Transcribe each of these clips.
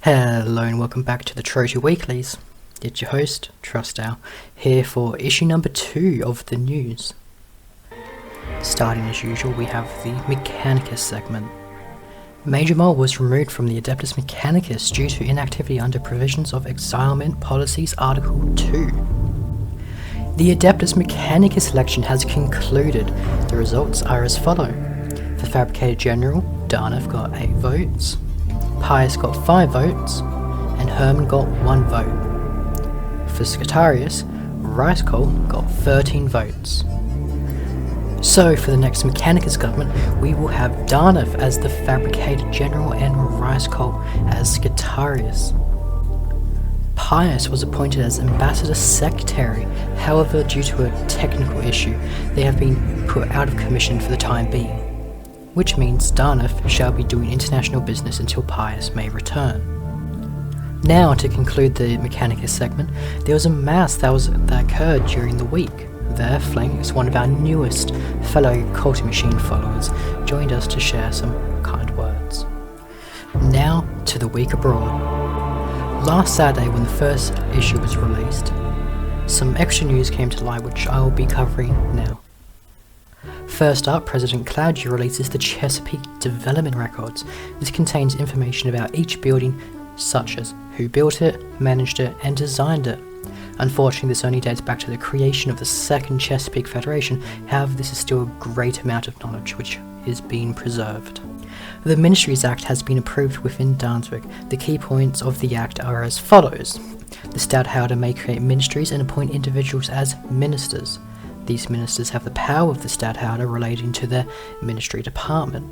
Hello and welcome back to the Trotu Weeklies. It's your host, Trostau, here for issue number 2 of the news. Starting as usual, we have the Mechanicus segment. Major Mole was removed from the Adeptus Mechanicus due to inactivity under provisions of Exilement Policies Article 2. The Adeptus Mechanicus election has concluded. The results are as follow. For Fabricator General, Darnaf got 8 votes. Pius got 5 votes, and Herman got 1 vote. For Scutarius, Ricecole got 13 votes. So for the next Mechanicus government, we will have Darnaf as the Fabricator General and Ricecole as Scutarius. Pius was appointed as Ambassador Secretary, however due to a technical issue, they have been put out of commission for the time being, which means Darnaf shall be doing international business until Pius may return. Now, to conclude the Mechanicus segment, there was a mass that occurred during the week. There, Flanks, one of our newest fellow Culture Machine followers, joined us to share some kind words. Now, to the week abroad. Last Saturday, when the first issue was released, some extra news came to light which I will be covering now. First up, President Claudio releases the Chesapeake Development Records. This contains information about each building, such as who built it, managed it, and designed it. Unfortunately, this only dates back to the creation of the Second Chesapeake Federation, however this is still a great amount of knowledge which is being preserved. The Ministries Act has been approved within Danzig. The key points of the Act are as follows. The Stadtholder may create ministries and appoint individuals as ministers. These ministers have the power of the Stadtholder relating to their ministry department.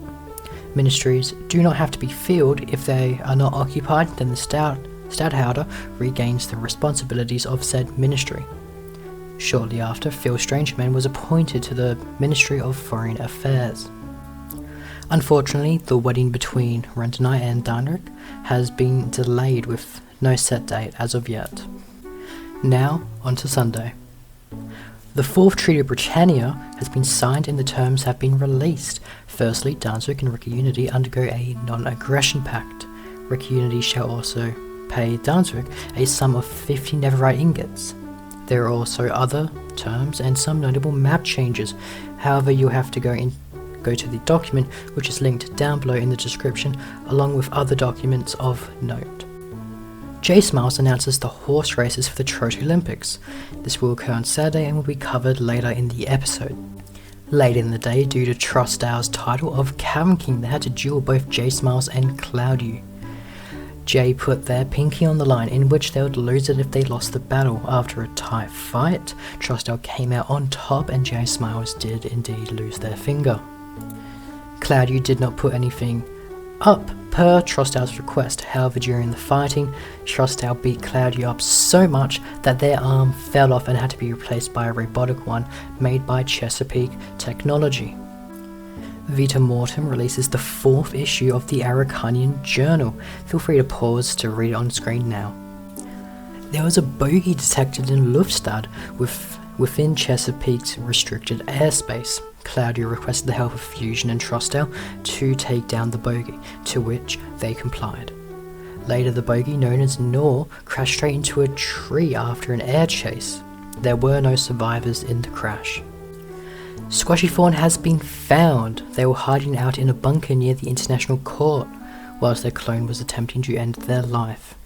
Ministries do not have to be filled. If they are not occupied, then the Stadtholder regains the responsibilities of said ministry. Shortly after, Phil Strangeman was appointed to the Ministry of Foreign Affairs. Unfortunately, the wedding between Rentonai and Danrik has been delayed with no set date as of yet. Now, on to Sunday. The Fourth Treaty of Britannia has been signed and the terms have been released. Firstly, Danzig and Rick Unity undergo a non-aggression pact. Rick Unity shall also pay Danzig a sum of 50 netherite ingots. There are also other terms and some notable map changes. However, you'll have to go to the document which is linked down below in the description, along with other documents of note. J-Smiles announces the horse races for the Trotu Olympics. This will occur on Saturday and will be covered later in the episode. Late in the day, due to Trostau's title of Cavern King, they had to duel both J-Smiles and Claudio. Jay put their pinky on the line, in which they would lose it if they lost the battle. After a tight fight, Trostau came out on top and J-Smiles did indeed lose their finger. Claudio did not put anything up per Trostau's request. However, during the fighting, Trostau beat Claudio up so much that their arm fell off and had to be replaced by a robotic one made by Chesapeake Technology. Vita Mortem releases the 4th issue of the Araucanian Journal. Feel free to pause to read it on screen now. There was a bogey detected in Luftstad within Chesapeake's restricted airspace. Claudio requested the help of Fusion and Trostau to take down the bogey, to which they complied. Later, the bogey, known as Nor, crashed straight into a tree after an air chase. There were no survivors in the crash. Squashy Fawn has been found. They were hiding out in a bunker near the International Court, whilst their clone was attempting to end their life.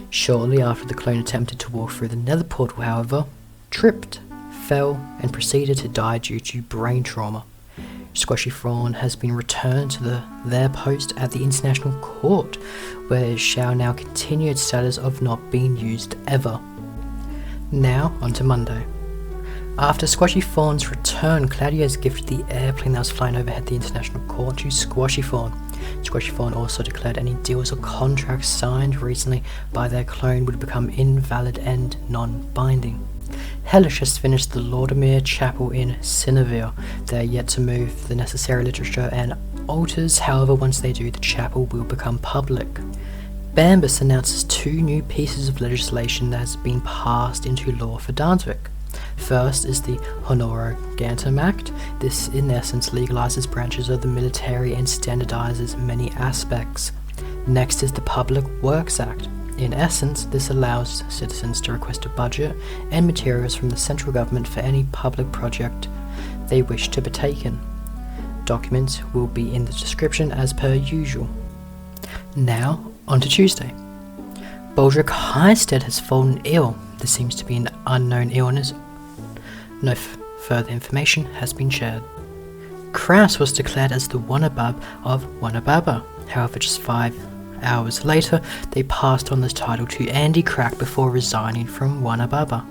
Shortly after the clone attempted to walk through the nether portal, however, tripped, fell, and proceeded to die due to brain trauma. Squashy Fawn has been returned to their post at the International Court, where it shall now continue its status of not being used ever. Now, on to Monday. After Squashy Fawn's return, Claudio has gifted the airplane that was flying overhead the International Court to Squashy Fawn. Squashy Fawn also declared any deals or contracts signed recently by their clone would become invalid and non-binding. Hellish has finished the Laudemere Chapel in Cineville. They are yet to move the necessary literature and altars, however once they do, the chapel will become public. Bambus announces 2 new pieces of legislation that has been passed into law for Danzig. First is the Honoragantum Act. This in essence legalizes branches of the military and standardizes many aspects. Next is the Public Works Act. In essence, this allows citizens to request a budget and materials from the central government for any public project they wish to partake in. Documents will be in the description as per usual. Now, on to Tuesday. Baldric Highstead has fallen ill. This seems to be an unknown illness. No further information has been shared. Kraus was declared as the Wanabab of Wanababa. However, just 5 hours later, they passed on this title to Andy Crack before resigning from Wanababa.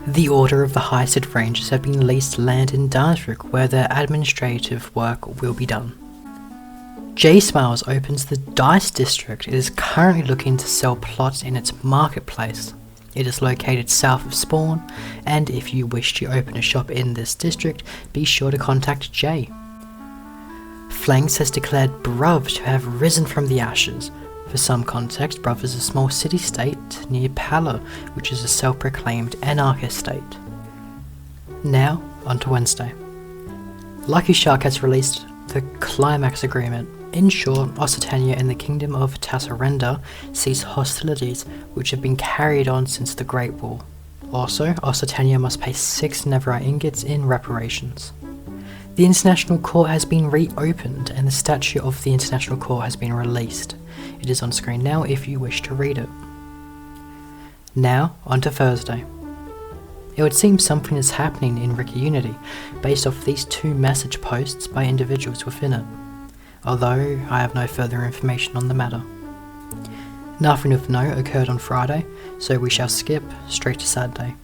The Order of the Highstead Rangers have been leased land in Darswick, where their administrative work will be done. J Smiles opens the Dice District. It is currently looking to sell plots in its marketplace. It is located south of Spawn, and if you wish to open a shop in this district, be sure to contact Jay. Flanks has declared Bruv to have risen from the ashes. For some context, Bruv is a small city-state near Pala, which is a self-proclaimed anarchist state. Now, on to Wednesday. Lucky Shark has released the Climax Agreement. In short, Occitania and the Kingdom of Tasserenda cease hostilities which have been carried on since the Great War. Also, Occitania must pay 6 Neverite ingots in reparations. The International Court has been reopened and the statue of the International Court has been released. It is on screen now if you wish to read it. Now, on to Thursday. It would seem something is happening in Ricky Unity based off these 2 message posts by individuals within it, although I have no further information on the matter. Nothing of note occurred on Friday, so we shall skip straight to Saturday.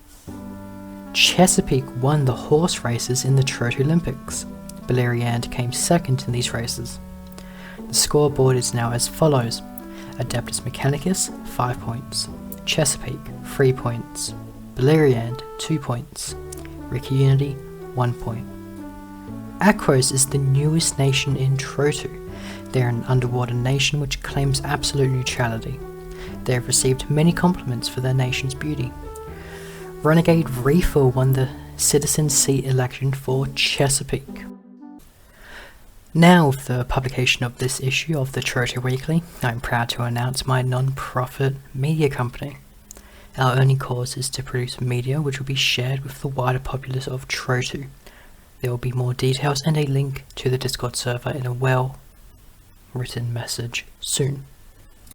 Chesapeake won the horse races in the Trotu Olympics. Beleriand came second in these races. The scoreboard is now as follows: Adeptus Mechanicus 5 points, Chesapeake 3 points, Beleriand 2 points, Ricky Unity 1 point. Akros is the newest nation in Trotu. They are an underwater nation which claims absolute neutrality. They have received many compliments for their nation's beauty. Renegade Reefer won the citizen seat election for Chesapeake. Now, with the publication of this issue of the Trotu Weekly, I'm proud to announce my non-profit media company. Our only cause is to produce media which will be shared with the wider populace of Trotu. There will be more details and a link to the Discord server in a well-written message soon.